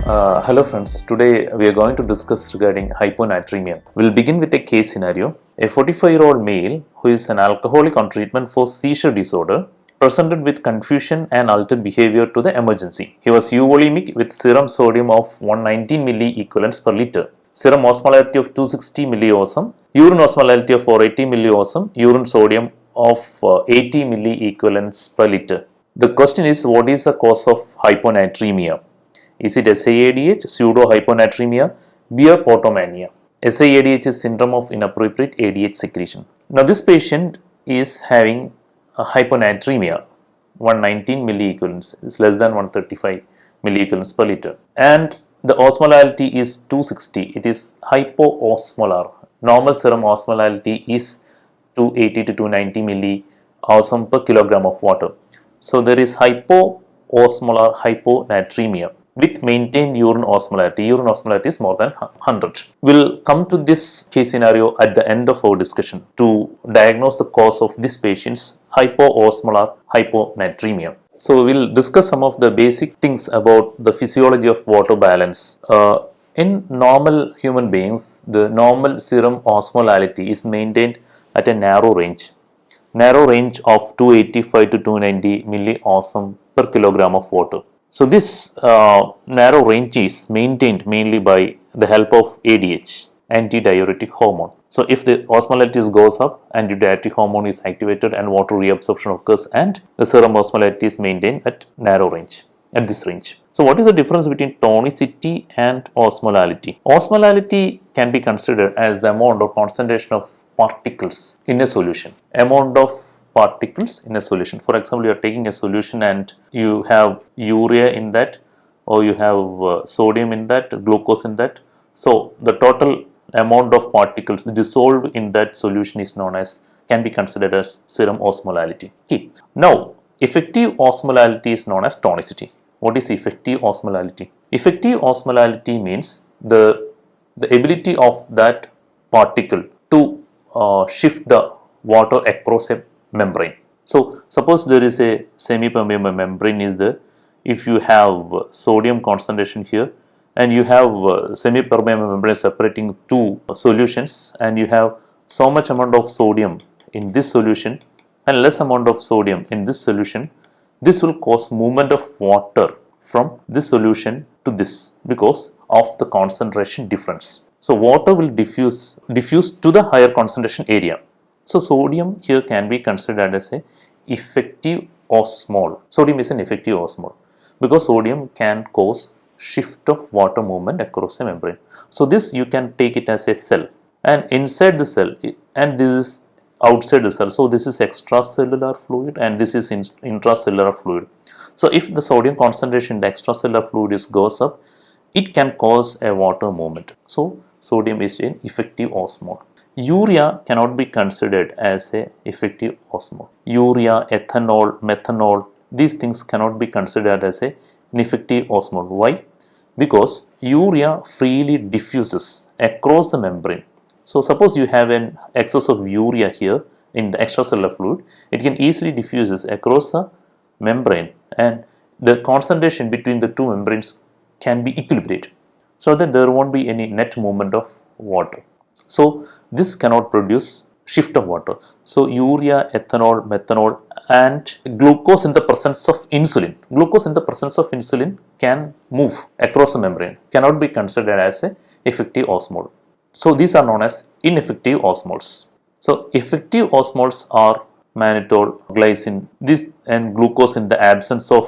Hello friends, today we are going to discuss regarding hyponatremia. We'll begin with a case scenario. A 45-year-old male who is an alcoholic on treatment for seizure disorder presented with confusion and altered behavior to the emergency. He was euvolemic with serum sodium of 119 milliequivalents per liter, serum osmolarity of 260 milliosm, urine osmolarity of 480 milliosm, urine sodium of 80 milliequivalents per liter. The question is, what is the cause of hyponatremia? Is it SIADH, pseudo-hyponatremia, beer potomania? SIADH is syndrome of inappropriate ADH secretion. Now this patient is having a hyponatremia, 119 milliequivalents, is less than 135 milliequivalents per liter. And the osmolarity is 260, it is hypoosmolar. Normal serum osmolarity is 280 to 290 milliosm per kilogram of water. So there is hypoosmolar hyponatremia with maintained urine osmolarity. Urine osmolarity is more than 100. We'll come to this case scenario at the end of our discussion to diagnose the cause of this patient's hypoosmolar hyponatremia. So we'll discuss some of the basic things about the physiology of water balance. In normal human beings, the normal serum osmolarity is maintained at a narrow range of 285 to 290 milliosm per kilogram of water. So this narrow range is maintained mainly by the help of ADH, antidiuretic hormone. So if the osmolarity goes up, antidiuretic hormone is activated and water reabsorption occurs, and the serum osmolarity is maintained at narrow range, at this range. So what is the difference between tonicity and osmolarity? Osmolarity can be considered as the amount or concentration of particles in a solution. Amount of particles in a solution. For example, you are taking a solution and you have urea in that, or you have sodium in that, glucose in that. So the total amount of particles dissolved in that solution is known as, can be considered as serum osmolarity. Okay. Now, effective osmolarity is known as tonicity. What is effective osmolarity? Effective osmolarity means the ability of that particle to shift the water across a membrane. So suppose there is a semi-permeable membrane is there. If you have sodium concentration here and you have semi-permeable membrane separating two solutions, and you have so much amount of sodium in this solution and less amount of sodium in this solution, this will cause movement of water from this solution to this because of the concentration difference. So water will diffuse to the higher concentration area. So sodium here can be considered as a effective osmol. Sodium is an effective osmol because sodium can cause shift of water movement across a membrane. So this you can take it as a cell, and inside the cell, and this is outside the cell. So this is extracellular fluid and this is intracellular fluid. So if the sodium concentration in the extracellular fluid goes up, it can cause a water movement. So sodium is an effective osmol. Urea cannot be considered as an effective osmol. Urea, ethanol, methanol, these things cannot be considered as an effective osmol. Why? Because urea freely diffuses across the membrane. So suppose you have an excess of urea here in the extracellular fluid, it can easily diffuses across the membrane, and the concentration between the two membranes can be equilibrated so that there won't be any net movement of water. So this cannot produce shift of water. So urea, ethanol, methanol, and glucose in the presence of insulin. Glucose in the presence of insulin can move across the membrane, cannot be considered as an effective osmol. So these are known as ineffective osmols. So effective osmols are mannitol, glycine, this and glucose in the absence of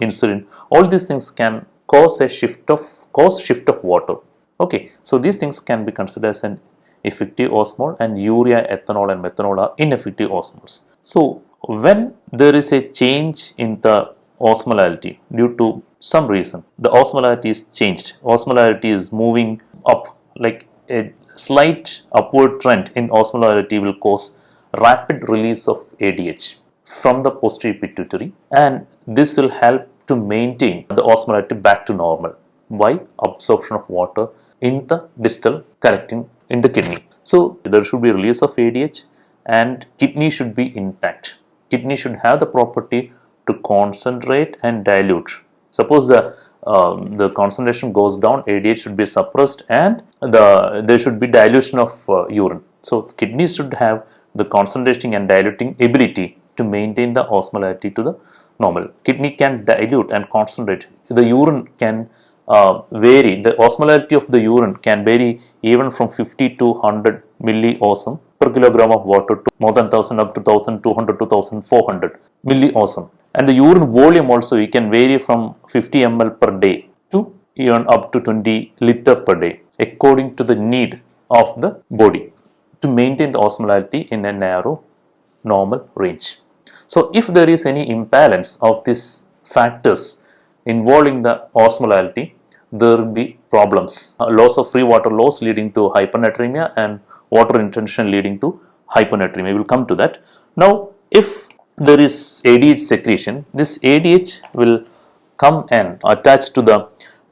insulin. All these things can cause a shift of water. Okay, so these things can be considered as an effective osmol, and urea, ethanol and methanol are ineffective osmols. So when there is a change in the osmolarity due to some reason, the osmolarity is changed. Osmolarity is moving up, like a slight upward trend in osmolarity will cause rapid release of ADH from the posterior pituitary, and this will help to maintain the osmolarity back to normal by absorption of water in the distal collecting in the kidney. So there should be release of ADH and kidney should be intact. Kidney should have the property to concentrate and dilute. Suppose the the concentration goes down, ADH should be suppressed, and there should be dilution of urine. So kidneys should have the concentrating and diluting ability to maintain the osmolarity to the normal. Kidney can dilute and concentrate. The urine can vary. The osmolarity of the urine can vary even from 50 to 100 milliosm per kilogram of water to more than 1000 up to 1200 to 1400 milliosm. And the urine volume also, it can vary from 50 ml per day to even up to 20 liter per day according to the need of the body to maintain the osmolarity in a narrow normal range. So if there is any imbalance of these factors involving the osmolarity, there will be problems. Loss of free water loss leading to hyponatremia and water retention leading to hyponatremia. We will come to that. Now, if there is ADH secretion, this ADH will come and attach to the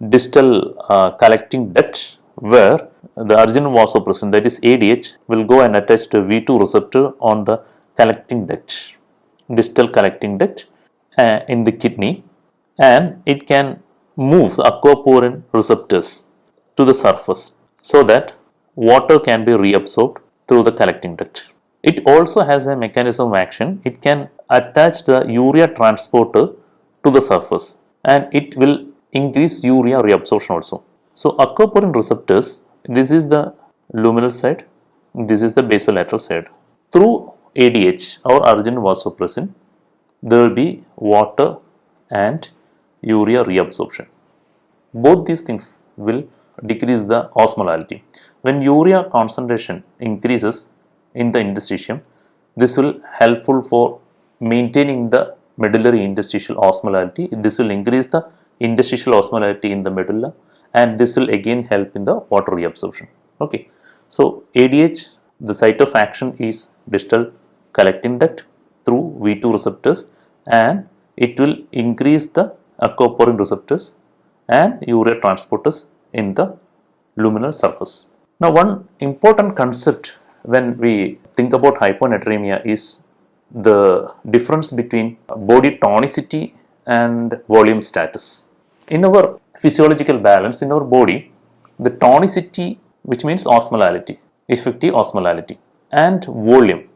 distal collecting duct, where the urgent vasopressin, that is ADH, will go and attach to a V2 receptor on the collecting duct, distal collecting duct in the kidney, and it can move the aquaporin receptors to the surface so that water can be reabsorbed through the collecting duct. It also has a mechanism of action. It can attach the urea transporter to the surface, and it will increase urea reabsorption also. So aquaporin receptors, this is the luminal side, this is the basolateral side. Through ADH or urgent vasopressin, there will be water and urea reabsorption. Both these things will decrease the osmolarity. When urea concentration increases in the interstitium, this will helpful for maintaining the medullary interstitial osmolarity. This will increase the interstitial osmolarity in the medulla, and this will again help in the water reabsorption. Okay, so ADH, the site of action is distal collecting duct through V2 receptors, and it will increase the aquaporin receptors and urea transporters in the luminal surface. Now, one important concept when we think about hyponatremia is the difference between body tonicity and volume status. In our physiological balance in our body, the tonicity, which means osmolality, effective osmolality, and volume,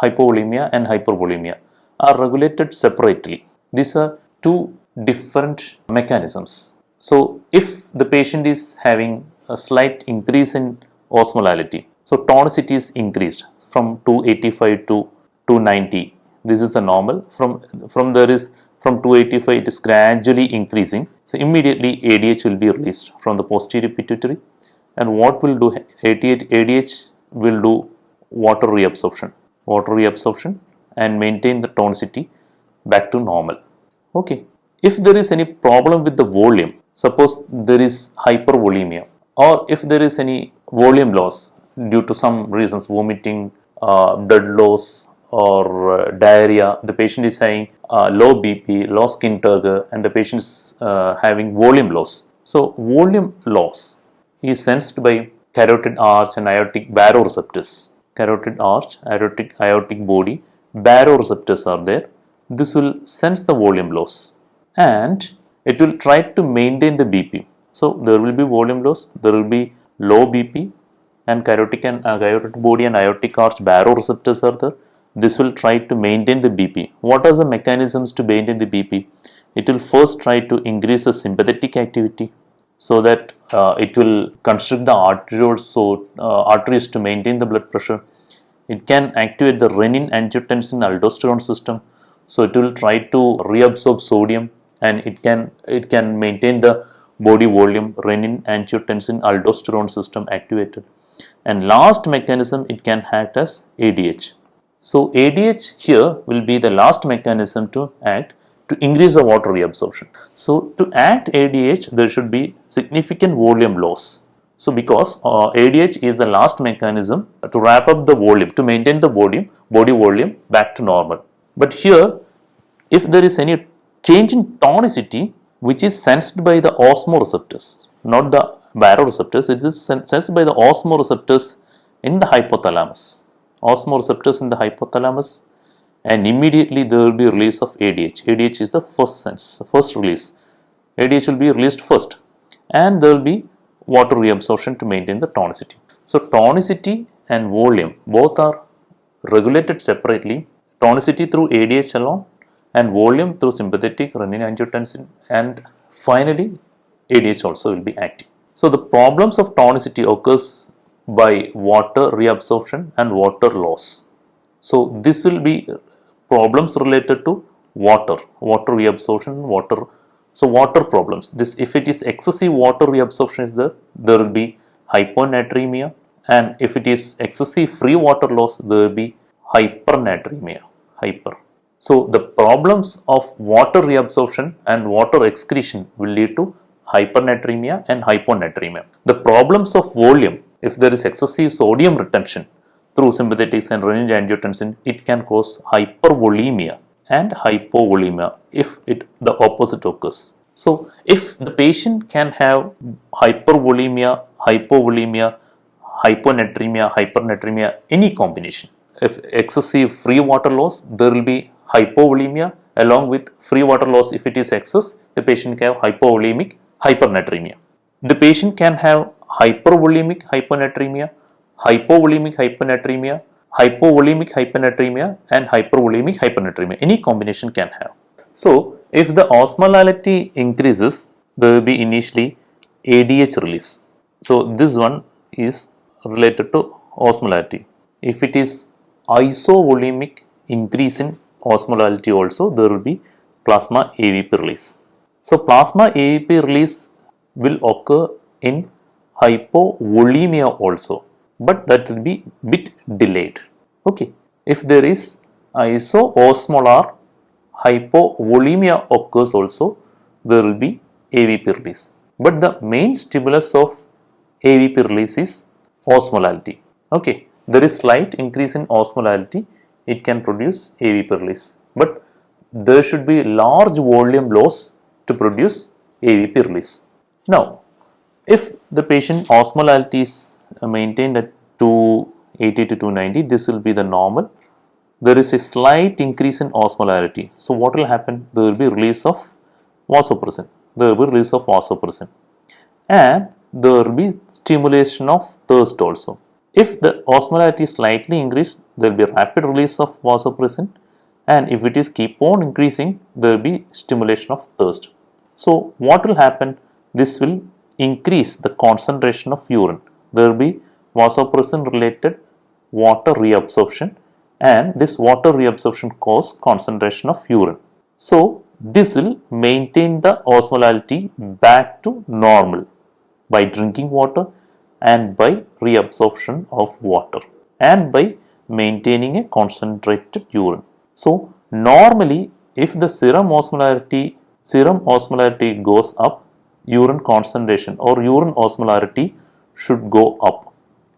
hypovolemia and hypervolemia, are regulated separately. These are two different mechanisms. So if the patient is having a slight increase in osmolality, so tonicity is increased from 285 to 290. This is the normal. From 285 it is gradually increasing. So immediately ADH will be released from the posterior pituitary, and what will do ADH will do water reabsorption and maintain the tonicity back to normal. Okay. If there is any problem with the volume, suppose there is hypervolemia, or if there is any volume loss due to some reasons, vomiting, blood loss, or diarrhea, the patient is having low BP, low skin turgor, and the patient is having volume loss. So volume loss is sensed by carotid arch and aortic baroreceptors. Carotid arch, aortic body, baroreceptors are there. This will sense the volume loss, and it will try to maintain the BP. So there will be volume loss, there will be low BP, and carotid body and aortic arch baroreceptors are there. This will try to maintain the BP. What are the mechanisms to maintain the BP? It will first try to increase the sympathetic activity so that it will constrict the arterioles, so arteries to maintain the blood pressure. It can activate the renin, angiotensin, aldosterone system, so it will try to reabsorb sodium, and it can maintain the body volume, renin, angiotensin, aldosterone system activated. And last mechanism, it can act as ADH. So ADH here will be the last mechanism to act to increase the water reabsorption. So to act ADH, there should be significant volume loss. So because ADH is the last mechanism to wrap up the volume, to maintain the body volume back to normal. But here, if there is any change in tonicity, which is sensed by the osmoreceptors, not the baroreceptors, it is sensed by the osmoreceptors in the hypothalamus. Osmoreceptors in the hypothalamus, and immediately there will be release of ADH. ADH is the first release ADH will be released first, and there will be water reabsorption to maintain the tonicity. So tonicity and volume both are regulated separately. Tonicity through ADH alone and volume through sympathetic renin-angiotensin, and finally ADH also will be active. So the problems of tonicity occurs by water reabsorption and water loss. So this will be problems related to water reabsorption, water. So water problems. This, if it is excessive water reabsorption is there will be hyponatremia, and if it is excessive free water loss, there will be hypernatremia. So the problems of water reabsorption and water excretion will lead to hypernatremia and hyponatremia. The problems of volume, if there is excessive sodium retention through sympathetics and renin-angiotensin, it can cause hypervolemia and hypovolemia if the opposite occurs. So if the patient can have hypervolemia, hypovolemia, hyponatremia, hypernatremia, any combination. If excessive free water loss, there will be hypovolemia along with free water loss. If it is excess, the patient can have hypovolemic hypernatremia. The patient can have hypervolemic hyponatremia, hypovolemic hyponatremia, hypovolemic hyponatremia, and hypervolemic hyponatremia. Any combination can have. So if the osmolality increases, there will be initially ADH release. So this one is related to osmolality. If it is isovolemic increase in osmolality also, there will be plasma AVP release. So plasma AVP release will occur in hypovolemia also, but that will be bit delayed. Okay, if there is isoosmolar hypovolemia occurs also, there will be AVP release. But the main stimulus of AVP release is osmolality. Okay, there is slight increase in osmolality, it can produce AVP release, but there should be large volume loss to produce AVP release. Now, if the patient osmolality is maintained at 280 to 290, this will be the normal. There is a slight increase in osmolarity. So what will happen? There will be release of vasopressin. And there will be stimulation of thirst also. If the osmolarity is slightly increased, there will be rapid release of vasopressin, and if it is keep on increasing, there will be stimulation of thirst. So what will happen? This will increase the concentration of urine. There will be vasopressin related water reabsorption, and this water reabsorption cause concentration of urine. So this will maintain the osmolality back to normal by drinking water and by reabsorption of water and by maintaining a concentrated urine. So normally if the serum osmolarity goes up, urine concentration or urine osmolarity should go up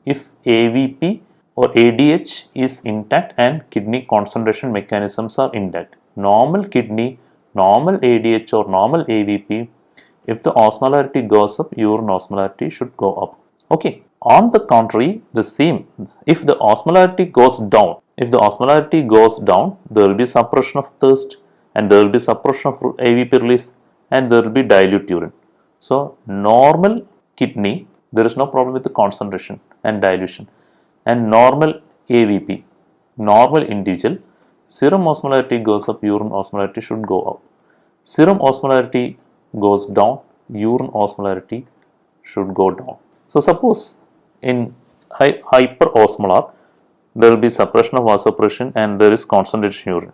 if AVP or ADH is intact and kidney concentration mechanisms are intact. Normal kidney, normal ADH or normal AVP, if the osmolarity goes up, urine osmolarity should go up. Okay. On the contrary, the same, if the osmolarity goes down, there will be suppression of thirst and there will be suppression of AVP release and there will be dilute urine. So normal kidney, there is no problem with the concentration and dilution, and normal AVP, normal individual, serum osmolarity goes up, urine osmolarity should go up. Serum osmolarity goes down, urine osmolarity should go down. So suppose in hyperosmolar, there will be suppression of vasopressin and there is concentration urine.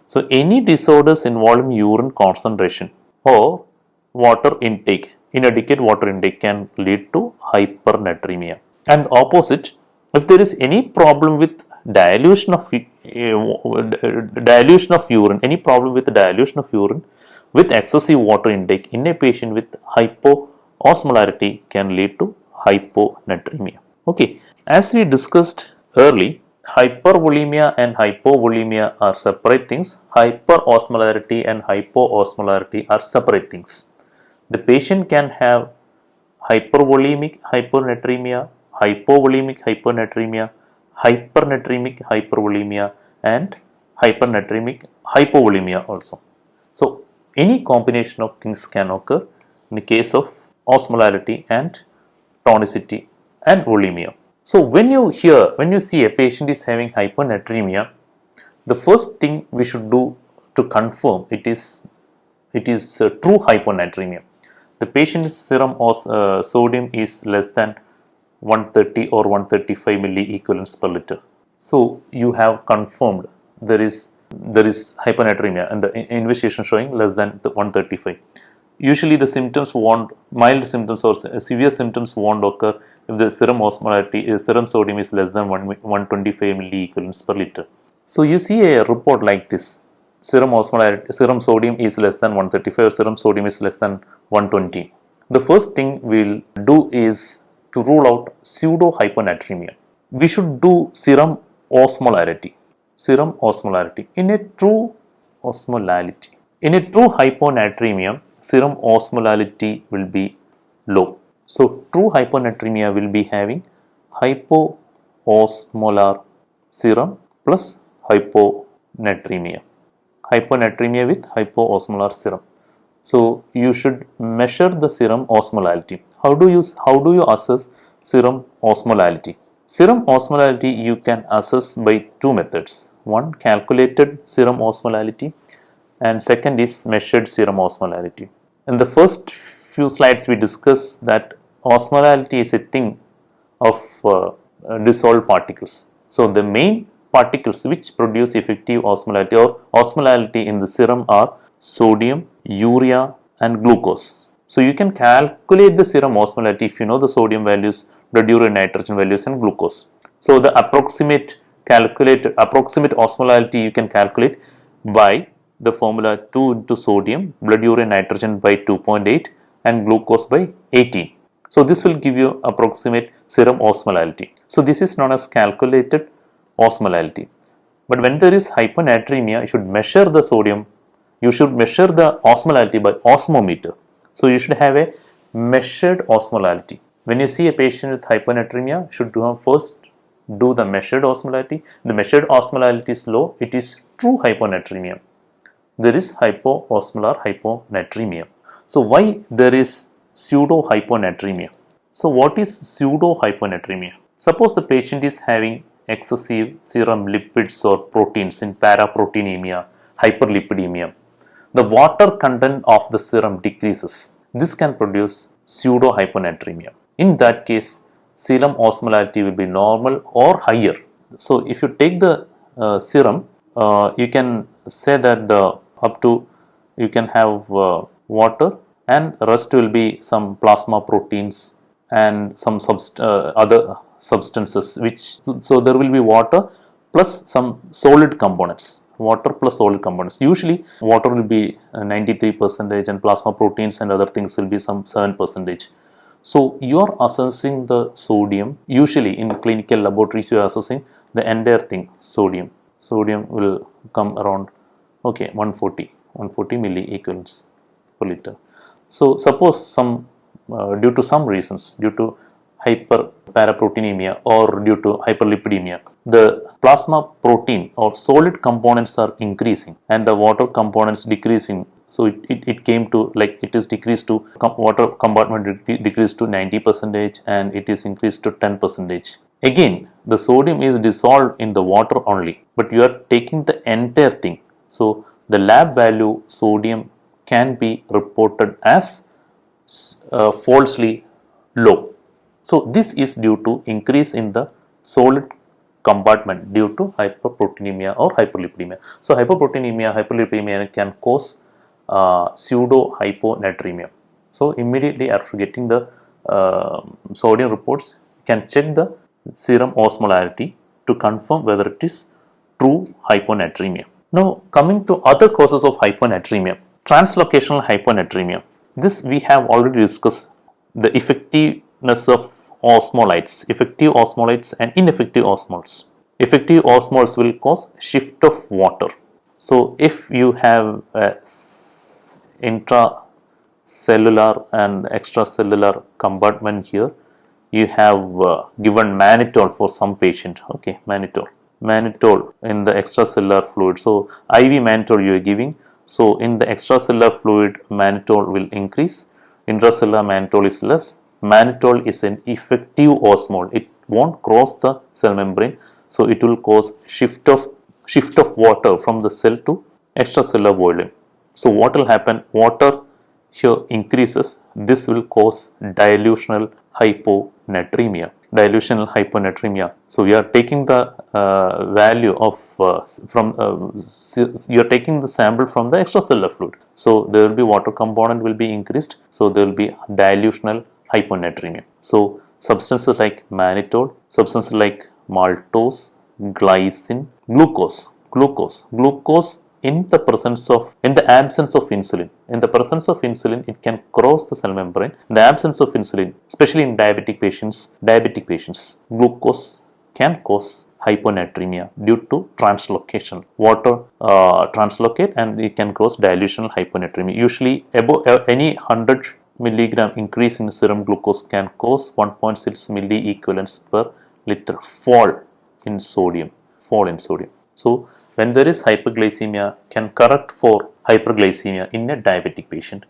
So any disorders involving urine concentration or water intake, inadequate water intake, can lead to hypernatremia. And opposite, if there is any problem with dilution of urine, with excessive water intake in a patient with hypoosmolarity, can lead to hyponatremia. Okay, as we discussed early, hypervolemia and hypovolemia are separate things. Hyperosmolarity and hypoosmolarity are separate things. The patient can have hypervolemic hyponatremia, hypovolemic hyponatremia, hypernatremic hypervolemia, and hypernatremic hypovolemia also. So any combination of things can occur in the case of osmolarity and tonicity and volemia. So when you see a patient is having hyponatremia, the first thing we should do to confirm it is true hyponatremia. The patient's serum sodium is less than 130 or 135 milliequivalents per liter. So you have confirmed there is hyponatremia and the investigation showing less than 135. Usually the symptoms mild symptoms or severe symptoms won't occur if the serum sodium is less than 125 milliequivalents per liter. So you see a report like this, serum sodium is less than 135 or serum sodium is less than 120. The first thing we'll do is to rule out pseudo hyponatremia. We should do serum osmolarity. In a true hyponatremia, serum osmolality will be low. So true hyponatremia will be having hypoosmolar serum plus hyponatremia with hypoosmolar serum. So you should measure the serum osmolality. How do you assess serum osmolality? Serum osmolality you can assess by two methods. One, calculated serum osmolality, and second is measured serum osmolality. In the first few slides we discussed that osmolality is a thing of dissolved particles. So the main particles which produce effective osmolality or osmolality in the serum are sodium, urea and glucose. So you can calculate the serum osmolality if you know the sodium values, blood urea nitrogen values and glucose. So the approximate osmolality you can calculate by the formula 2 into sodium, blood urea nitrogen by 2.8 and glucose by 18. So this will give you approximate serum osmolality. So this is known as calculated osmolality. But when there is hyponatremia, you should measure the sodium, you should measure the osmolality by osmometer. So you should have a measured osmolality. When you see a patient with hyponatremia, you should first do the measured osmolality. The measured osmolality is low, it is true hyponatremia. There is hypoosmolar hyponatremia. So why there is pseudo hyponatremia? So what is pseudo hyponatremia? Suppose the patient is having excessive serum lipids or proteins in paraproteinemia, hyperlipidemia. The water content of the serum decreases. This can produce pseudo hyponatremia. In that case, serum osmolality will be normal or higher. So if you take the serum, you can say that you can have water and rest will be some plasma proteins and some other substances so there will be water plus some solid components. Usually water will be 93% and plasma proteins and other things will be some 7%. So you are assessing the sodium. Usually in clinical laboratories you are assessing the entire thing. Sodium will come around 140 milliequivalents per liter. So suppose due to some reasons, due to hyperparaproteinemia or due to hyperlipidemia, the plasma protein or solid components are increasing and the water components decreasing. So it came to it is decreased to water compartment decreased to 90% and it is increased to 10%. Again, the sodium is dissolved in the water only, but you are taking the entire thing. So the lab value sodium can be reported as falsely low. So this is due to increase in the solid compartment due to hyperproteinemia or hyperlipidemia. So hyperproteinemia, hyperlipidemia can cause pseudo hyponatremia. So immediately after getting the sodium reports, you can check the serum osmolarity to confirm whether it is true hyponatremia. Now coming to other causes of hyponatremia, translocational hyponatremia. This we have already discussed the effectiveness of osmolytes, effective osmolytes and ineffective osmoles. Effective osmoles will cause shift of water. So if you have intracellular and extracellular compartment here, you have given mannitol for some patient. Mannitol in the extracellular fluid. So IV mannitol you are giving. So in the extracellular fluid, mannitol will increase. Intracellular mannitol is less. Mannitol is an effective osmol. It won't cross the cell membrane, so it will cause shift of water from the cell to extracellular volume. So what will happen? Water here increases. This will cause dilutional hyponatremia. So you are taking the value of you are taking the sample from the extracellular fluid. So there will be water component will be increased. So there will be dilutional hyponatremia. So substances like mannitol, substances like maltose, glycine, glucose in the absence of insulin. In the presence of insulin, it can cross the cell membrane. In the absence of insulin, especially in diabetic patients, glucose can cause hyponatremia due to translocation. Water translocate and it can cause dilutional hyponatremia. Usually above any 100 milligram increase in serum glucose can cause 1.6 milliequivalents per liter fall in sodium. So when there is hyperglycemia, can correct for hyperglycemia in a diabetic patient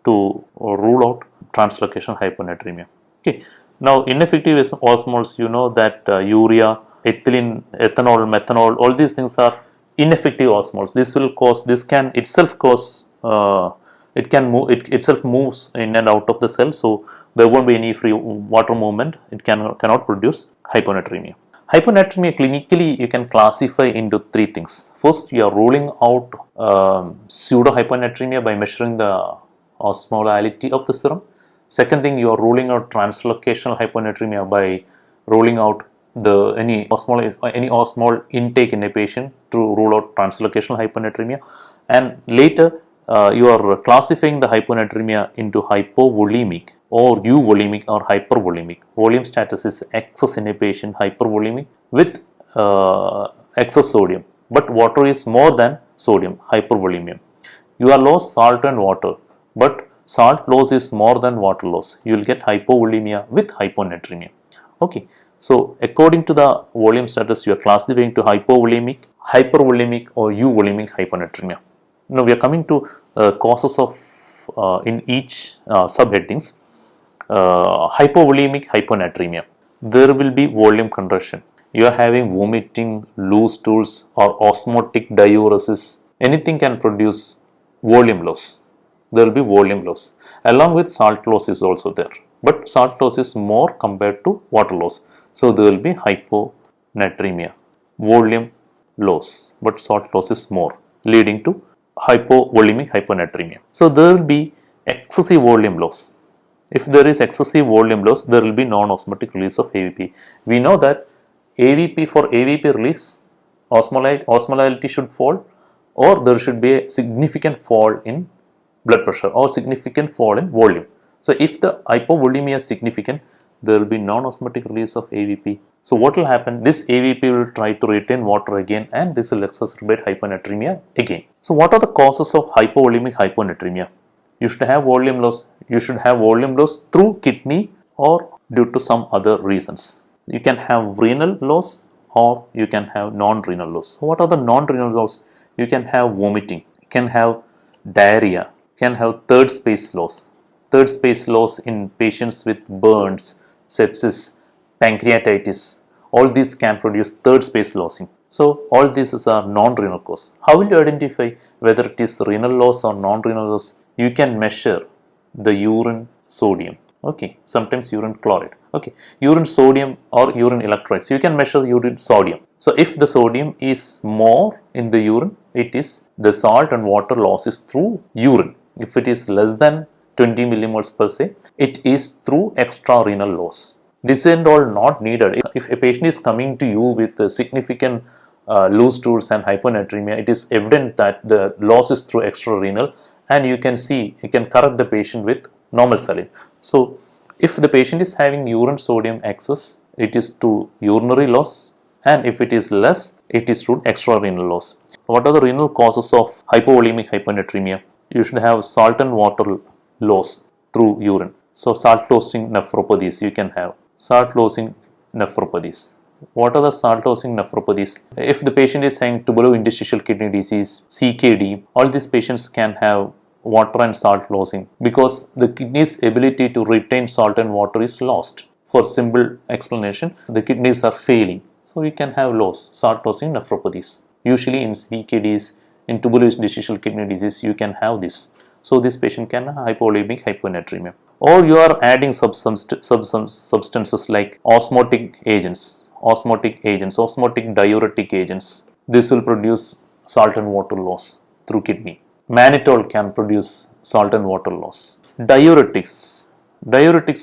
to rule out translocational hyponatremia. Okay. Now ineffective osmols, you know that urea, ethylene, ethanol, methanol, all these things are ineffective osmols. This can itself cause it itself moves in and out of the cell, so there won't be any free water movement. It cannot produce hyponatremia. Hyponatremia clinically you can classify into three things. First, you are ruling out pseudo hyponatremia by measuring the osmolality of the serum. Second thing, you are ruling out translocational hyponatremia by ruling out any osmol intake in a patient to rule out translocational hyponatremia. And later you are classifying the hyponatremia into hypovolemic or euvolemic or hypervolemic. Volume status is excess in a patient, hypervolemic with excess sodium, but water is more than sodium, hypervolemia. You are lost salt and water, but salt loss is more than water loss. You will get hypovolemia with hyponatremia. Okay, so according to the volume status, you are classifying to hypovolemic, hypervolemic or euvolemic hyponatremia. Now we are coming to causes of in each subheadings. Hypovolemic hyponatremia, there will be volume conversion. You are having vomiting, loose stools or osmotic diuresis. Anything can produce volume loss. There will be volume loss. Along with salt loss is also there, but salt loss is more compared to water loss. So there will be hyponatremia, volume loss, but salt loss is more, leading to hypovolemic hyponatremia. So there will be excessive volume loss. If there is excessive volume loss, there will be non-osmotic release of AVP. We know that for AVP release, osmolality should fall, or there should be a significant fall in blood pressure or significant fall in volume. So if the hypovolemia is significant, there will be non-osmotic release of AVP. So what will happen? This AVP will try to retain water again, and this will exacerbate hyponatremia again. So what are the causes of hypovolemic hyponatremia? You should have volume loss. You should have volume loss through kidney or due to some other reasons. You can have renal loss or you can have non-renal loss. So what are the non-renal loss? You can have vomiting, you can have diarrhea, you can have third space loss. Third space loss in patients with burns, sepsis, pancreatitis. All these can produce third space losing. So all these are non-renal cause. How will you identify whether it is renal loss or non-renal loss? You can measure the urine sodium. Okay, sometimes urine chloride. Okay, urine sodium or urine electrolytes. You can measure urine sodium. So if the sodium is more in the urine, it is the salt and water loss is through urine. If it is less than 20 millimoles per se, it is through extrarenal loss. This and all not needed. If a patient is coming to you with significant loose stools and hyponatremia, it is evident that the loss is through extrarenal, and you can correct the patient with normal saline. So if the patient is having urine sodium excess, it is to urinary loss, and if it is less, it is to extrarenal loss. What are the renal causes of hypovolemic hyponatremia? You should have salt and water loss through urine. So salt losing nephropathies, you can have salt losing nephropathies. what are the salt-causing nephropathies? If the patient is having tubulointerstitial kidney disease, CKD, all these patients can have water and salt losing because the kidney's ability to retain salt and water is lost. For simple explanation, the kidneys are failing. So we can have loss, salt-causing nephropathies. Usually in CKDs, in tubulointerstitial kidney disease, you can have this. So this patient can have hypovolemic hyponatremia. Or you are adding substances like osmotic agents, osmotic diuretic agents. This will produce salt and water loss through kidney. Mannitol can produce salt and water loss. Diuretics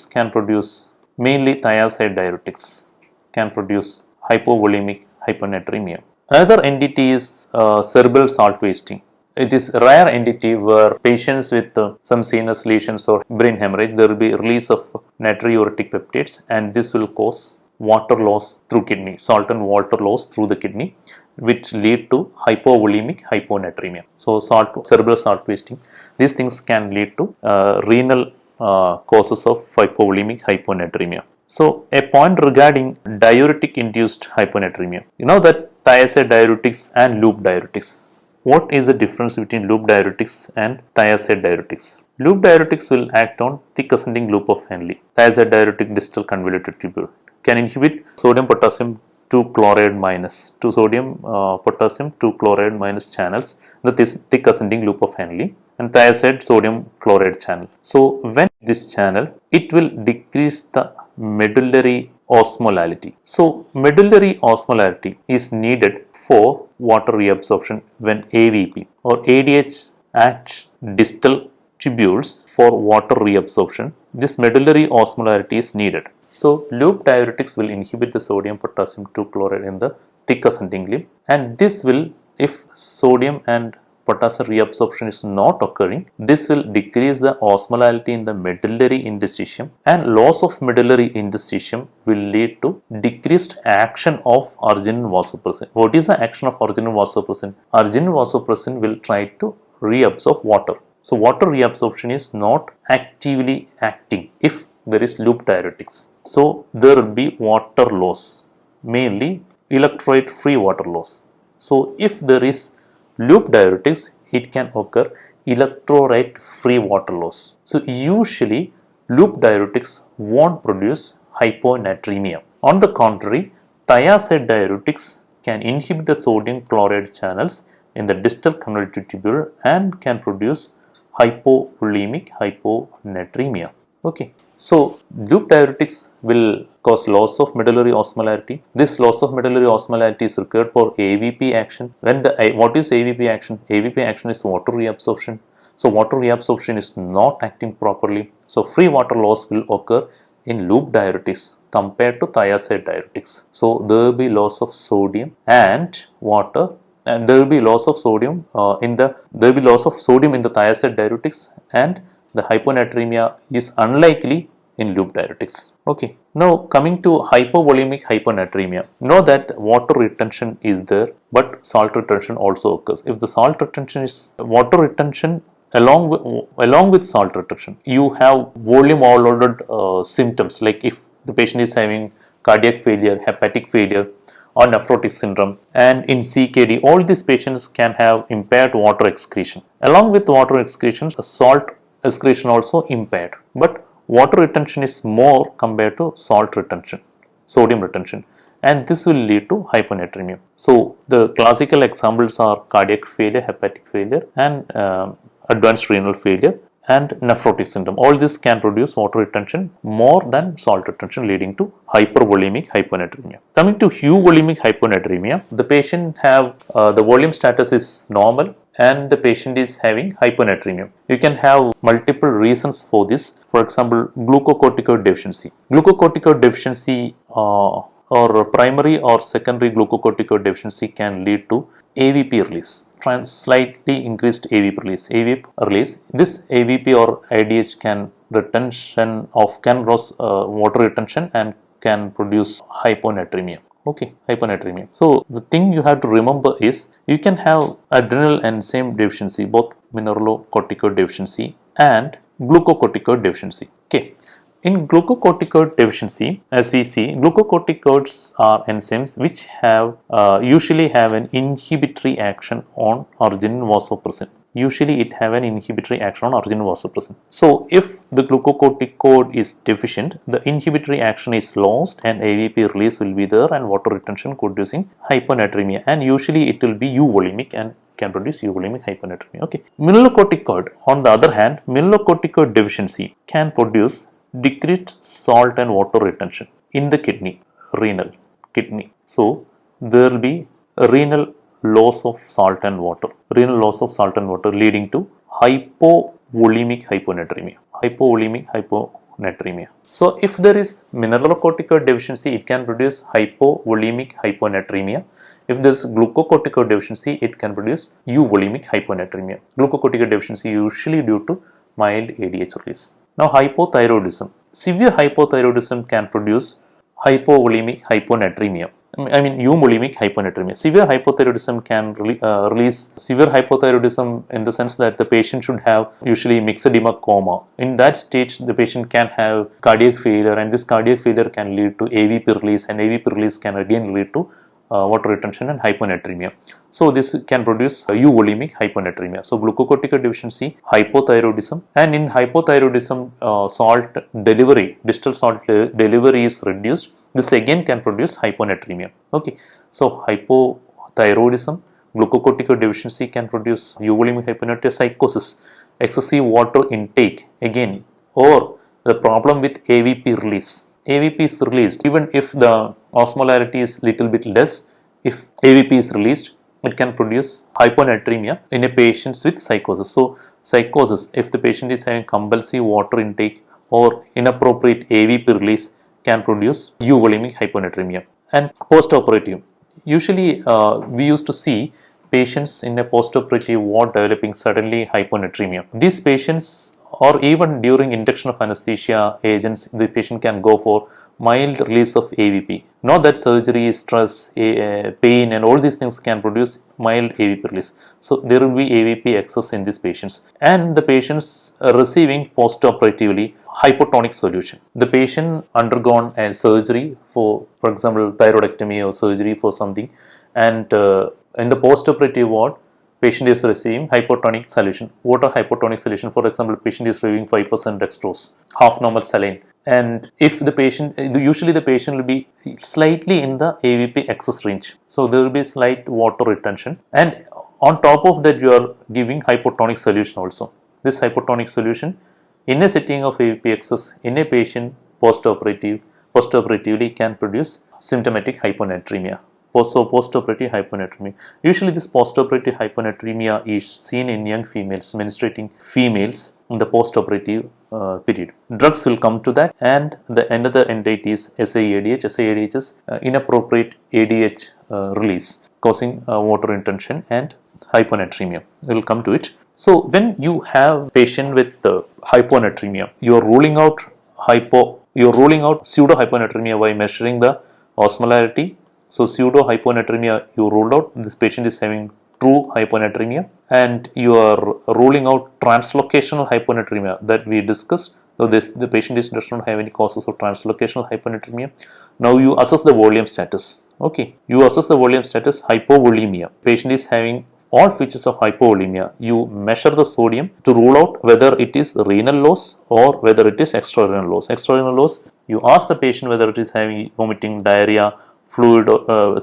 can produce, mainly thiazide diuretics, can produce hypovolemic hyponatremia. Another entity is cerebral salt wasting. It is a rare entity where patients with some CNS lesions or brain hemorrhage, there will be release of natriuretic peptides, and this will cause water loss through kidney, salt and water loss through the kidney, which lead to hypovolemic hyponatremia. So cerebral salt wasting, these things can lead to renal causes of hypovolemic hyponatremia. So a point regarding diuretic induced hyponatremia. You know that thiazide diuretics and loop diuretics. What is the difference between loop diuretics and thiazide diuretics? Loop diuretics will act on thick ascending loop of Henle. Thiazide diuretic distal convoluted tubule can inhibit sodium potassium 2 chloride minus to sodium potassium 2 chloride minus channels in the thick ascending loop of Henle and thiazide sodium chloride channel. So when this channel, it will decrease the medullary osmolality. So medullary osmolality is needed for water reabsorption when AVP or ADH acts distal tubules for water reabsorption. This medullary osmolality is needed. So loop diuretics will inhibit the sodium potassium 2 chloride in the thick ascending limb, and this will, if sodium and potassium reabsorption is not occurring, this will decrease the osmolality in the medullary interstitium, and loss of medullary interstitium will lead to decreased action of arginine vasopressin. What is the action of arginine vasopressin? Arginine vasopressin will try to reabsorb water. So water reabsorption is not actively acting if there is loop diuretics. So there will be water loss, mainly electrolyte free water loss. So if there is loop diuretics, it can occur electrolyte free water loss. So usually loop diuretics won't produce hyponatremia. On the contrary, thiazide diuretics can inhibit the sodium chloride channels in the distal convoluted tubule and can produce hypovolemic hyponatremia. Okay. So loop diuretics will cause loss of medullary osmolality. This loss of medullary osmolality is required for AVP action. What is AVP action? AVP action is water reabsorption. So water reabsorption is not acting properly. So free water loss will occur in loop diuretics compared to thiazide diuretics. So there will be loss of sodium and water, and there will be loss of sodium in the thiazide diuretics, and the hyponatremia is unlikely in loop diuretics. Okay. Now coming to hypovolemic hyponatremia. Know that water retention is there, but salt retention also occurs. If the salt retention is water retention along with salt retention, you have volume overloaded symptoms, like if the patient is having cardiac failure, hepatic failure, or nephrotic syndrome, and in CKD, all these patients can have impaired water excretion. Along with water excretion, salt excretion also impaired, but water retention is more compared to salt retention, sodium retention, and this will lead to hyponatremia. So the classical examples are cardiac failure, hepatic failure, and advanced renal failure and nephrotic syndrome. All this can produce water retention more than salt retention, leading to hypervolemic hyponatremia. Coming to euvolemic hyponatremia, the patient have the volume status is normal and the patient is having hyponatremia. You can have multiple reasons for this. For example, glucocorticoid deficiency. Glucocorticoid deficiency or primary or secondary glucocorticoid deficiency can lead to AVP release, slightly increased AVP release. This AVP or IDH can cause water retention and can produce hyponatremia. Okay, hyponatremia. So the thing you have to remember is you can have adrenal enzyme deficiency, both mineralocorticoid deficiency and glucocorticoid deficiency. Okay, in glucocorticoid deficiency, as we see, glucocorticoids are enzymes which have usually have an inhibitory action on arginine vasopressin. Usually it have an inhibitory action on arginine vasopressin. So if the glucocorticoid is deficient, the inhibitory action is lost and AVP release will be there and water retention producing hyponatremia, and usually it will be euvolemic and can produce euvolemic hyponatremia. Okay. Mineralocorticoid, on the other hand, mineralocorticoid deficiency can produce decreased salt and water retention in the kidney, renal kidney. So there will be renal loss of salt and water, leading to hypovolemic hyponatremia. So if there is mineralocorticoid deficiency, it can produce hypovolemic hyponatremia. If there is glucocorticoid deficiency, it can produce euvolemic hyponatremia. Glucocorticoid deficiency usually due to mild ADH release. Now hypothyroidism. Severe hypothyroidism can produce hypovolemic hyponatremia. Euvolemic hyponatremia. Severe hypothyroidism can release severe hypothyroidism in the sense that the patient should have usually myxedema coma. In that stage, the patient can have cardiac failure, and this cardiac failure can lead to AVP release, and AVP release can again lead to water retention and hyponatremia. So this can produce euvolemic hyponatremia. So glucocorticoid deficiency, hypothyroidism, and in hypothyroidism, distal salt delivery is reduced. This again can produce hyponatremia. Okay, so hypothyroidism, glucocorticoid deficiency can produce euvolemic hyponatremia, psychosis, excessive water intake again, or the problem with AVP release. AVP is released even if the osmolarity is little bit less. If AVP is released, it can produce hyponatremia in a patient with psychosis. So psychosis, if the patient is having compulsive water intake or inappropriate AVP release, can produce euvolemic hyponatremia. And postoperative, usually we used to see patients in a postoperative ward developing suddenly hyponatremia. These patients, or even during induction of anesthesia agents, the patient can go for mild release of AVP. Not that surgery, stress, pain and all these things can produce mild AVP release. So there will be AVP excess in these patients, and the patients receiving postoperatively hypotonic solution. The patient undergone a surgery for example, thyroidectomy or surgery for something, and in the postoperative ward, patient is receiving hypotonic solution. What a hypotonic solution? For example, patient is receiving 5% dextrose, half normal saline, and if the patient, usually the patient will be slightly in the AVP excess range, so there will be slight water retention, and on top of that you are giving hypotonic solution also. This hypotonic solution in a setting of AVP excess in a patient postoperatively can produce symptomatic hyponatremia. So postoperative hyponatremia. Usually this postoperative hyponatremia is seen in young females, menstruating females in the postoperative period. Drugs will come to that, and the another endite is SIADH. SIADH is inappropriate ADH release causing water retention and hyponatremia. We will come to it. So when you have patient with hyponatremia, you are ruling out pseudo hyponatremia by measuring the osmolarity. So pseudo hyponatremia you ruled out, this patient is having true hyponatremia, and you are ruling out translocational hyponatremia that we discussed. So the patient does not have any causes of translocational hyponatremia. Now you assess the volume status. Okay, you assess the volume status, hypovolemia. Patient is having all features of hypovolemia. You measure the sodium to rule out whether it is renal loss or whether it is extrarenal loss. Extrarenal loss, you ask the patient whether it is having vomiting, diarrhea, fluid,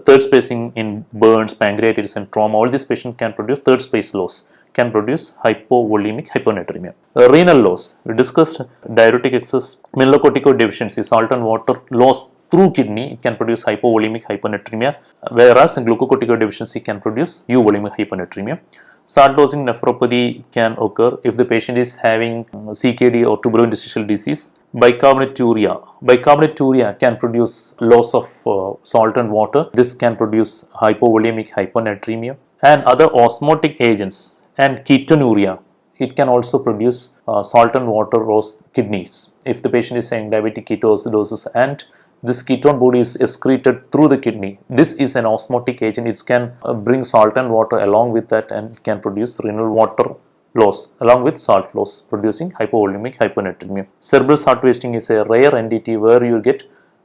third spacing in burns, pancreatitis and trauma. All these patients can produce third space loss, can produce hypovolemic hyponatremia. Renal loss, we discussed diuretic excess, mineralocorticoid deficiency, salt and water loss through kidney, it can produce hypovolemic hyponatremia, whereas glucocorticoid deficiency can produce euvolemic hyponatremia. Salt dosing nephropathy can occur if the patient is having CKD or tuberointerstitial disease. Bicarbonaturia can produce loss of salt and water. This can produce hypovolemic hyponatremia. And other osmotic agents and ketonuria, it can also produce salt and water loss kidneys. If the patient is having diabetic ketoacidosis and this ketone body is excreted through the kidney, this is an osmotic agent. It can bring salt and water along with that and can produce renal water loss along with salt loss, producing hypovolemic hyponatremia. Cerebral salt wasting is a rare entity where you get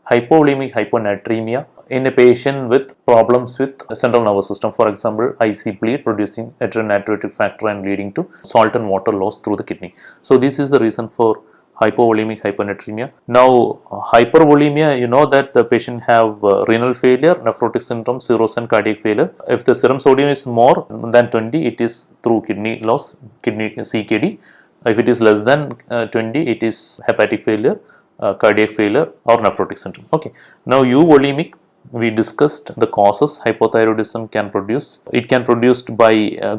hypovolemic hyponatremia in a patient with problems with central nervous system. For example, IC bleed producing adrenatrotic factor and leading to salt and water loss through the kidney. So this is the reason for hypovolemic hyponatremia. Now, hypervolemia, you know that the patient have renal failure, nephrotic syndrome, cirrhosis and cardiac failure. If the serum sodium is more than 20, it is through kidney loss, kidney CKD. If it is less than 20, it is hepatic failure, cardiac failure or nephrotic syndrome. Okay. Now, euvolemic, we discussed the causes hypothyroidism can produce. It can produced by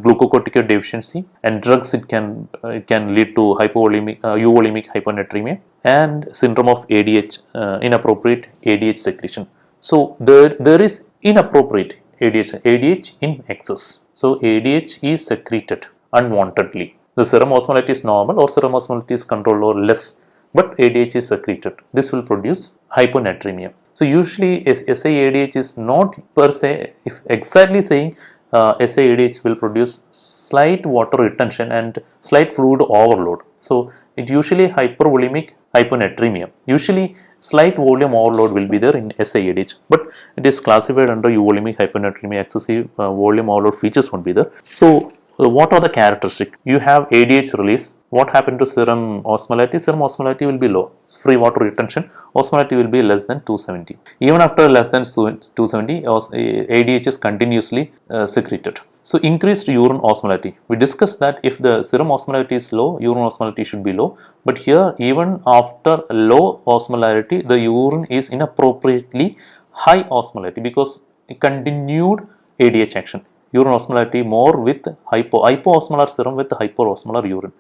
glucocorticoid deficiency, and drugs it can lead to hypovolemic euvolemic hyponatremia and syndrome of ADH, inappropriate ADH secretion. So there is inappropriate ADH in excess. So ADH is secreted unwantedly. The serum osmolality is normal or serum osmolality is controlled or less, but ADH is secreted. This will produce hyponatremia. So usually SIADH is not per se, if exactly saying SIADH will produce slight water retention and slight fluid overload. So it usually hypervolemic hyponatremia. Usually slight volume overload will be there in SIADH, but it is classified under euvolemic hyponatremia. Excessive volume overload features won't be there. So what are the characteristics? You have ADH release. What happened to serum osmolality? Serum osmolality will be low. Free water retention. Osmolality will be less than 270. Even after less than 270, ADH is continuously secreted. So increased urine osmolality. We discussed that if the serum osmolality is low, urine osmolality should be low. But here, even after low osmolality, the urine is inappropriately high osmolality because it continued ADH action. Urine osmolality more with hypoosmolar serum with hyperosmolar urine.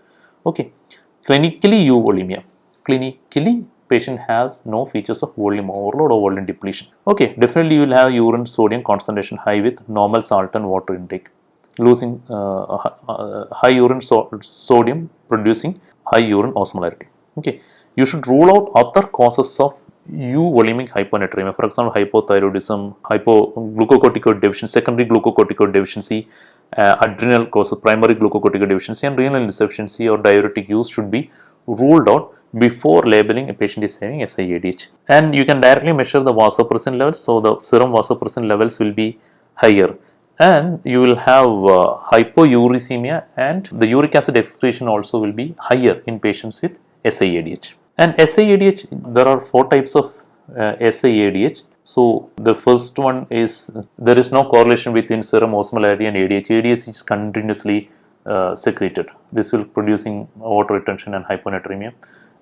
Okay. Clinically euvolemia. Clinically patient has no features of volume overload or volume depletion. Okay, definitely you will have urine sodium concentration high with normal salt and water intake. Losing high urine sodium producing high urine osmolarity. Okay. You should rule out other causes of euvolemic hyponatremia, for example, hypothyroidism, glucocorticoid deficiency, secondary glucocorticoid deficiency, adrenal causes, primary glucocorticoid deficiency, and renal insufficiency or diuretic use should be ruled out before labeling a patient is having SIADH. And you can directly measure the vasopressin levels, so the serum vasopressin levels will be higher, and you will have hypouricemia, and the uric acid excretion also will be higher in patients with SIADH. And SIADH, there are 4 types of SIADH. So the first one is there is no correlation between serum osmolality and ADH. ADH is continuously secreted. This will producing water retention and hyponatremia.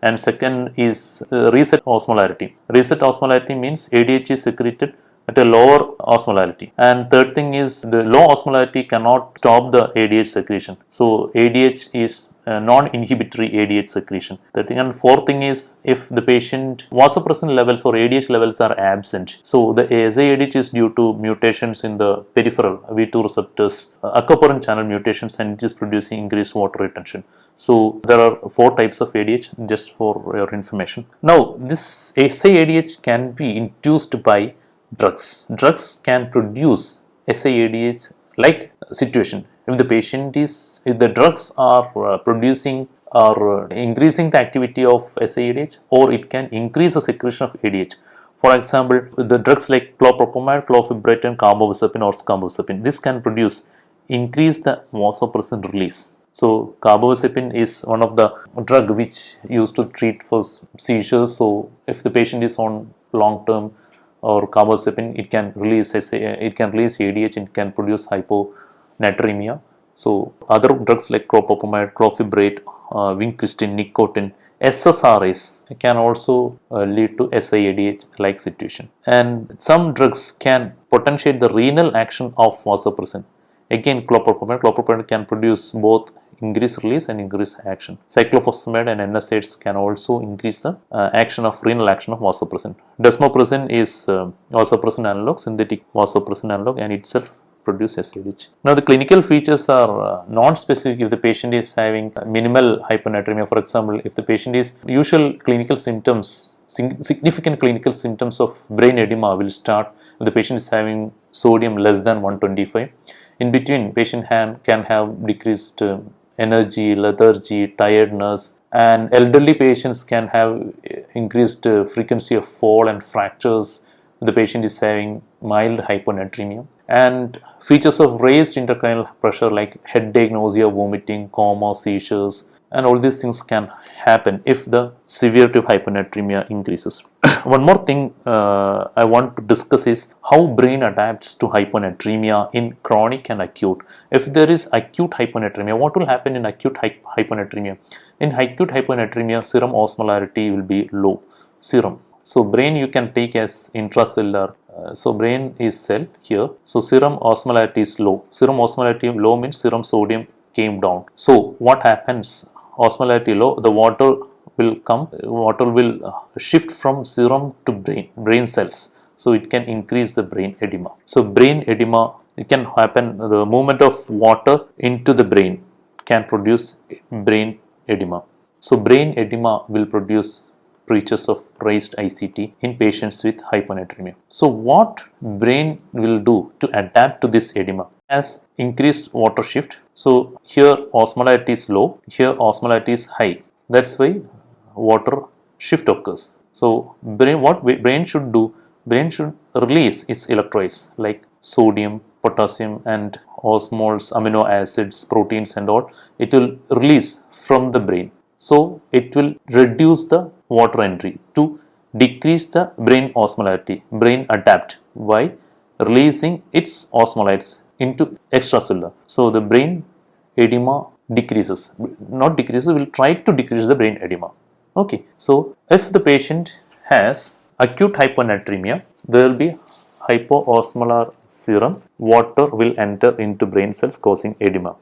And second is reset osmolarity. Reset osmolarity means ADH is secreted at a lower osmolarity. And third thing is the low osmolarity cannot stop the ADH secretion. So ADH is non-inhibitory ADH secretion. Third thing, and fourth thing is if the patient vasopressin levels or ADH levels are absent. So the SIADH is due to mutations in the peripheral V2 receptors, acroporin channel mutations, and it is producing increased water retention. So there are 4 types of ADH, just for your information. Now this SIADH can be induced by drugs. Drugs can produce SIADH like situation. If the drugs are producing or increasing the activity of SIADH, or it can increase the secretion of ADH. For example, the drugs like clopropamide, clofebrate, and carbamazepine or scarbamazepine, this can increase the vasopressin release. So carbamazepine is one of the drug which used to treat for seizures. So if the patient is on long term or carbamazepine, it can release ADH, it can produce hyponatremia. So other drugs like clopropamide, clofebrate, vincristine, nicotine, SSRIs can also lead to SIADH like situation. And some drugs can potentiate the renal action of vasopressin. Again, clopropamide can produce both increased release and increased action. Cyclophosphamide and NSAIDs can also increase the renal action of vasopressin. Desmopressin is vasopressin analog, synthetic vasopressin analog, and itself produce SIADH. Now the clinical features are non-specific. If the patient is having minimal hyponatremia, for example, if the patient is usual clinical symptoms, significant clinical symptoms of brain edema will start if the patient is having sodium less than 125. In between, patient can have decreased energy, lethargy, tiredness, and elderly patients can have increased frequency of fall and fractures. The patient is having mild hyponatremia, and features of raised intracranial pressure like headache, nausea, vomiting, coma, seizures, and all these things can happen if the severity of hyponatremia increases. One more thing I want to discuss is how brain adapts to hyponatremia in chronic and acute. If there is acute hyponatremia, what will happen in acute hyponatremia? In acute hyponatremia, serum osmolarity will be low. Serum. So brain you can take as intracellular. So brain is cell here. So serum osmolarity is low. Serum osmolarity low means serum sodium came down. So what happens? Osmolarity low, the water will shift from serum to brain cells. So it can increase the brain edema. So brain edema, it can happen, the movement of water into the brain can produce brain edema. So brain edema will produce features of raised ICT in patients with hyponatremia. So what brain will do to adapt to this edema? As increased water shift. So here osmolarity is low, here osmolarity is high. That's why water shift occurs. So what brain should do? Brain should release its electrolytes like sodium, potassium, and osmoles, amino acids, proteins, and all. It will release from the brain. So it will reduce the water entry to decrease the brain osmolarity. Brain adapt by releasing its osmolytes into extracellular. So the brain edema decreases, not decreases, will try to decrease the brain edema. Okay, so if the patient has acute hyponatremia, there will be hypoosmolar serum, water will enter into brain cells causing edema.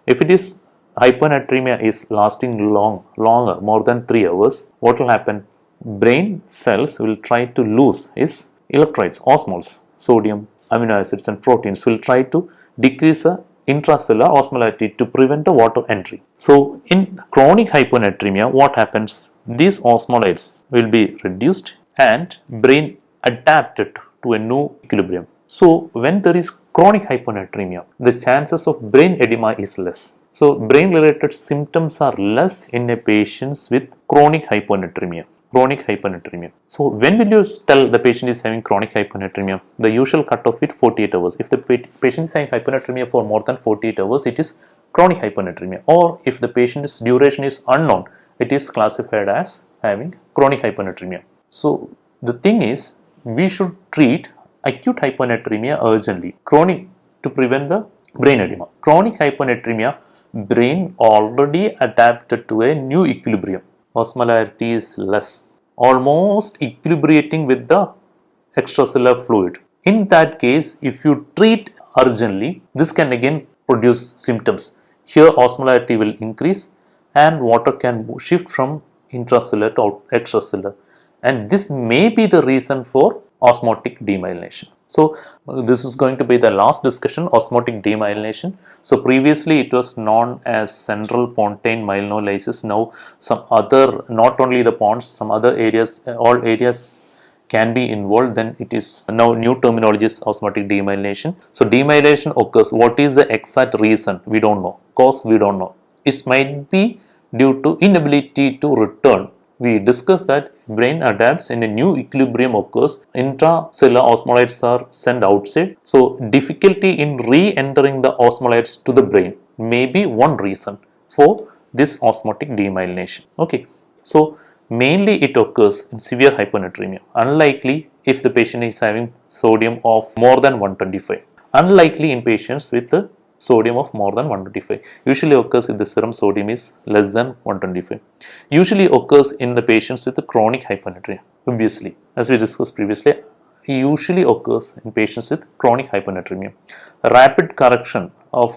If it is hyponatremia is lasting longer, more than 3 hours, what will happen? Brain cells will try to lose its electrolytes, osmoles, sodium, amino acids, and proteins will try to decrease the intracellular osmolarity to prevent the water entry. So in chronic hyponatremia, what happens? These osmolytes will be reduced and brain adapted to a new equilibrium. So when there is chronic hyponatremia, the chances of brain edema is less. So brain related symptoms are less in a patients with chronic hyponatremia. So when will you tell the patient is having chronic hyponatremia? The usual cutoff is 48 hours. If the patient is having hyponatremia for more than 48 hours, it is chronic hyponatremia. Or if the patient's duration is unknown, it is classified as having chronic hyponatremia. So the thing is, we should treat acute hyponatremia urgently. Chronic to prevent the brain edema. Chronic hyponatremia, brain already adapted to a new equilibrium. Osmolarity is less, almost equilibrating with the extracellular fluid. In that case, if you treat urgently, this can again produce symptoms. Here osmolarity will increase and water can shift from intracellular to extracellular, and this may be the reason for osmotic demyelination. So this is going to be the last discussion, osmotic demyelination. So previously it was known as central pontine myelinolysis. Now some other, not only the ponds, some other areas, all areas can be involved. Then it is now new terminology is osmotic demyelination. So demyelination occurs. What is the exact reason? We don't know. Cause we don't know. It might be due to inability to return. We discussed that brain adapts in a new equilibrium occurs. Intracellular osmolytes are sent outside. So difficulty in re-entering the osmolytes to the brain may be one reason for this osmotic demyelination. Okay, so mainly it occurs in severe hyponatremia. Unlikely if the patient is having sodium of more than 125. Unlikely in patients with the sodium of more than 125. Usually occurs if the serum sodium is less than 125. Usually occurs in the patients with the chronic hyponatremia. Obviously, as we discussed previously, usually occurs in patients with chronic hyponatremia. Rapid correction of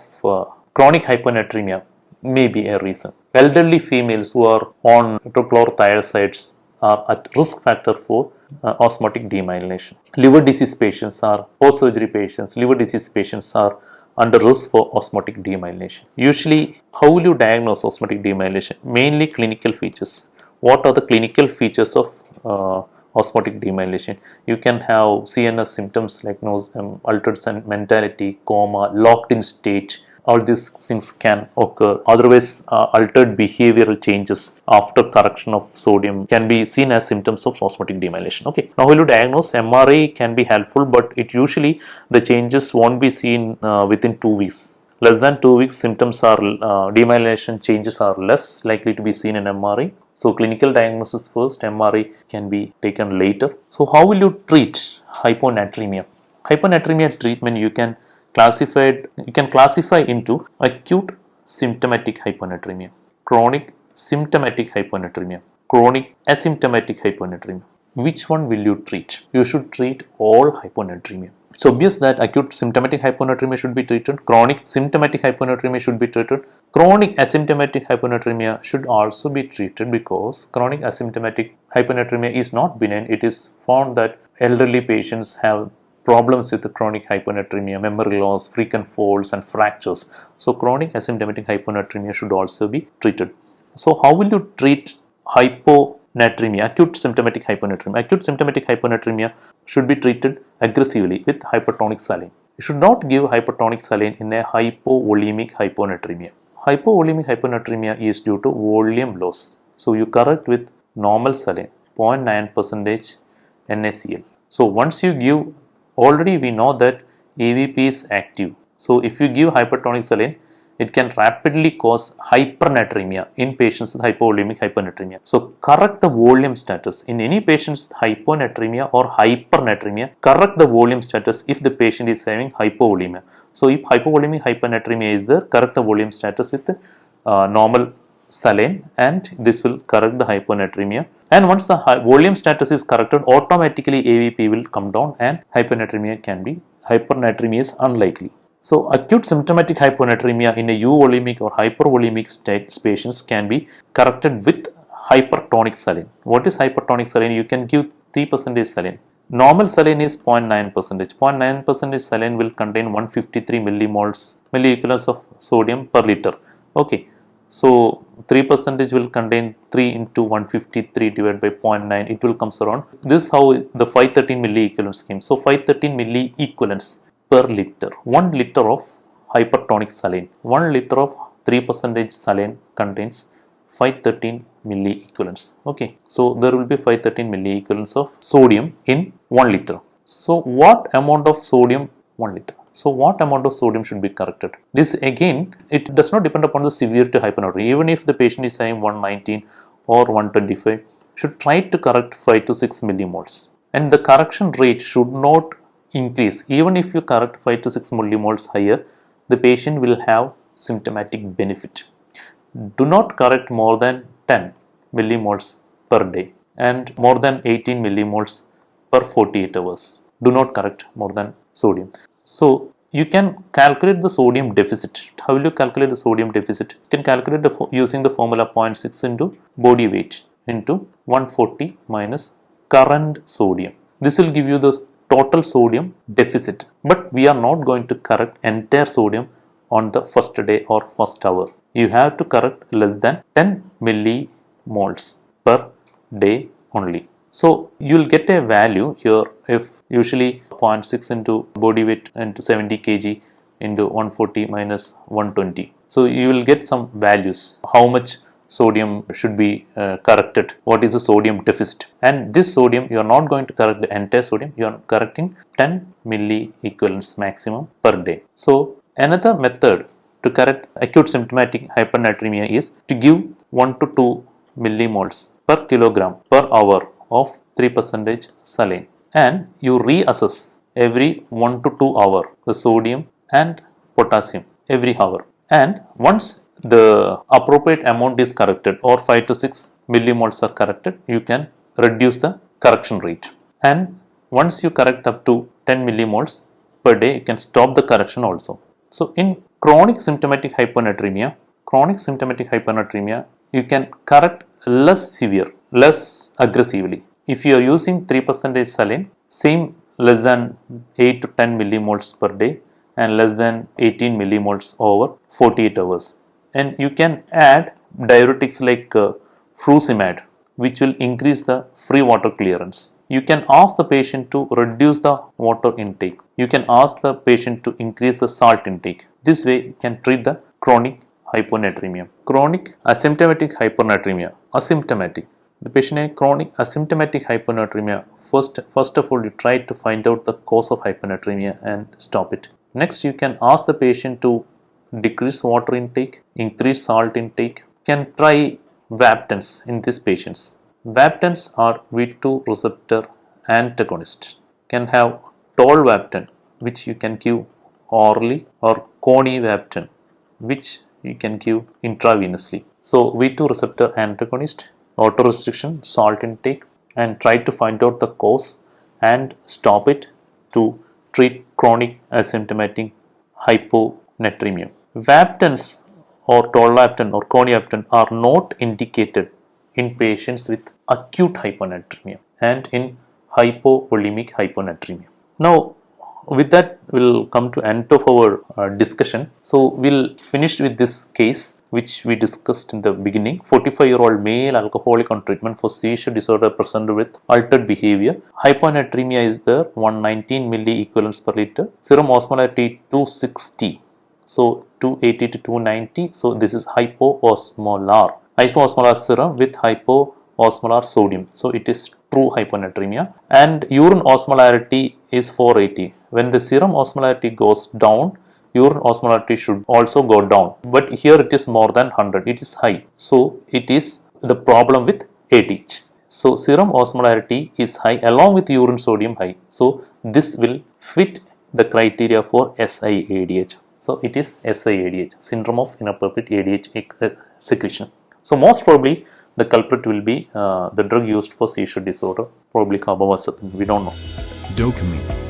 chronic hyponatremia may be a reason. Elderly females who are on hydrochlorothiazides are at risk factor for osmotic demyelination. Liver disease patients are post-surgery patients. Liver disease patients are under risk for osmotic demyelination. Usually, how will you diagnose osmotic demyelination? Mainly clinical features. What are the clinical features of osmotic demyelination? You can have CNS symptoms like altered mentality, coma, locked in state, all these things can occur. Otherwise, altered behavioral changes after correction of sodium can be seen as symptoms of osmotic demyelination. Okay, now while you diagnose, MRI can be helpful, but it usually the changes won't be seen within 2 weeks. Less than 2 weeks, symptoms are demyelination changes are less likely to be seen in MRI. So clinical diagnosis first, MRI can be taken later. So how will you treat hyponatremia? Hyponatremia treatment you can classify into acute symptomatic hyponatremia, chronic symptomatic hyponatremia, chronic asymptomatic hyponatremia. Which one will you treat? You should treat all hyponatremia. It's obvious that acute symptomatic hyponatremia should be treated, chronic symptomatic hyponatremia should be treated, chronic asymptomatic hyponatremia should also be treated, because chronic asymptomatic hyponatremia is not benign. It is found that elderly patients have problems with the chronic hyponatremia, memory loss, frequent falls and fractures. So chronic asymptomatic hyponatremia should also be treated. So how will you treat hyponatremia, acute symptomatic hyponatremia? Acute symptomatic hyponatremia should be treated aggressively with hypertonic saline. You should not give hypertonic saline in a hypovolemic hyponatremia. Hypovolemic hyponatremia is due to volume loss. So you correct with normal saline, 0.9% NaCl. So once you give, already we know that AVP is active. So if you give hypertonic saline, it can rapidly cause hypernatremia in patients with hypovolemic hyponatremia. So correct the volume status. In any patients with hyponatremia or hypernatremia, correct the volume status if the patient is having hypovolemia. So if hypovolemic hyponatremia is there, correct the volume status with normal saline, and this will correct the hyponatremia. And once the volume status is corrected, automatically AVP will come down and hypernatremia is unlikely. So acute symptomatic hyponatremia in a euvolemic or hypervolemic state patients can be corrected with hypertonic saline. What is hypertonic saline? You can give 3% saline. Normal saline is 0.9%. 0.9% saline will contain 153 milliequivalents of sodium per liter. Okay, so 3% will contain 3 into 153 divided by 0.9. It will comes around. This is how the 513 milliequivalents came. So 513 milliequivalents per liter. 1 liter of hypertonic saline, 1 liter of 3% saline contains 513 milliequivalents. Okay, so there will be 513 milliequivalents of sodium in 1 liter. So what amount of sodium? 1 liter. So what amount of sodium should be corrected? This again, it does not depend upon the severity of hyponatremia. Even if the patient is having 119 or 125, should try to correct 5 to 6 millimoles. And the correction rate should not increase. Even if you correct 5 to 6 millimoles higher, the patient will have symptomatic benefit. Do not correct more than 10 millimoles per day and more than 18 millimoles per 48 hours. Do not correct more than sodium. So you can calculate the sodium deficit. How will you calculate the sodium deficit? You can calculate using the formula 0.6 into body weight into 140 minus current sodium. This will give you the total sodium deficit, but we are not going to correct entire sodium on the first day or first hour. You have to correct less than 10 millimoles per day only. So you will get a value here if usually 0.6 into body weight into 70 kg into 140 minus 120. So you will get some values, how much sodium should be corrected, what is the sodium deficit, and this sodium you are not going to correct the entire sodium, you are correcting 10 milliequivalents maximum per day. So another method to correct acute symptomatic hyponatremia is to give 1 to 2 millimoles per kilogram per hour of 3% saline, and you reassess every 1 to 2 hours the sodium and potassium every hour, and once the appropriate amount is corrected or 5 to 6 millimoles are corrected, you can reduce the correction rate, and once you correct up to 10 millimoles per day, you can stop the correction also. So in chronic symptomatic hyponatremia, you can correct less severe, less aggressively. If you are using 3% saline, same less than 8 to 10 millimoles per day and less than 18 millimoles over 48 hours. And you can add diuretics like furosemide which will increase the free water clearance. You can ask the patient to reduce the water intake. You can ask the patient to increase the salt intake. This way you can treat the chronic hyponatremia. Chronic asymptomatic hyponatremia. Asymptomatic. The patient has chronic asymptomatic hyponatremia. First of all, you try to find out the cause of hyponatremia and stop it. Next, you can ask the patient to decrease water intake, increase salt intake. You can try vaptans in these patients. Vaptans are V2 receptor antagonist. Can have tolvaptan, which you can give orally, or conivaptan, which you can give intravenously. So V2 receptor antagonist, water restriction, salt intake, and try to find out the cause and stop it to treat chronic asymptomatic hyponatremia. Vaptans or tolvaptan or conivaptan are not indicated in patients with acute hyponatremia and in hypovolemic hyponatremia. Now, with that, we'll come to end of our discussion. So we'll finish with this case which we discussed in the beginning. 45-year-old male alcoholic on treatment for seizure disorder presented with altered behavior. Hyponatremia is there, 119 milliequivalents per liter. Serum osmolarity 260. So 280 to 290. So this is hypoosmolar. Hypoosmolar serum with hypoosmolar sodium. So it is true hyponatremia. And urine osmolarity is 480. When the serum osmolarity goes down, urine osmolarity should also go down. But here it is more than 100. It is high. So it is the problem with ADH. So serum osmolarity is high along with urine sodium high. So this will fit the criteria for SIADH. So it is SIADH, syndrome of inappropriate ADH secretion. So most probably the culprit will be the drug used for seizure disorder, probably carbamazepine. We don't know. Docemy.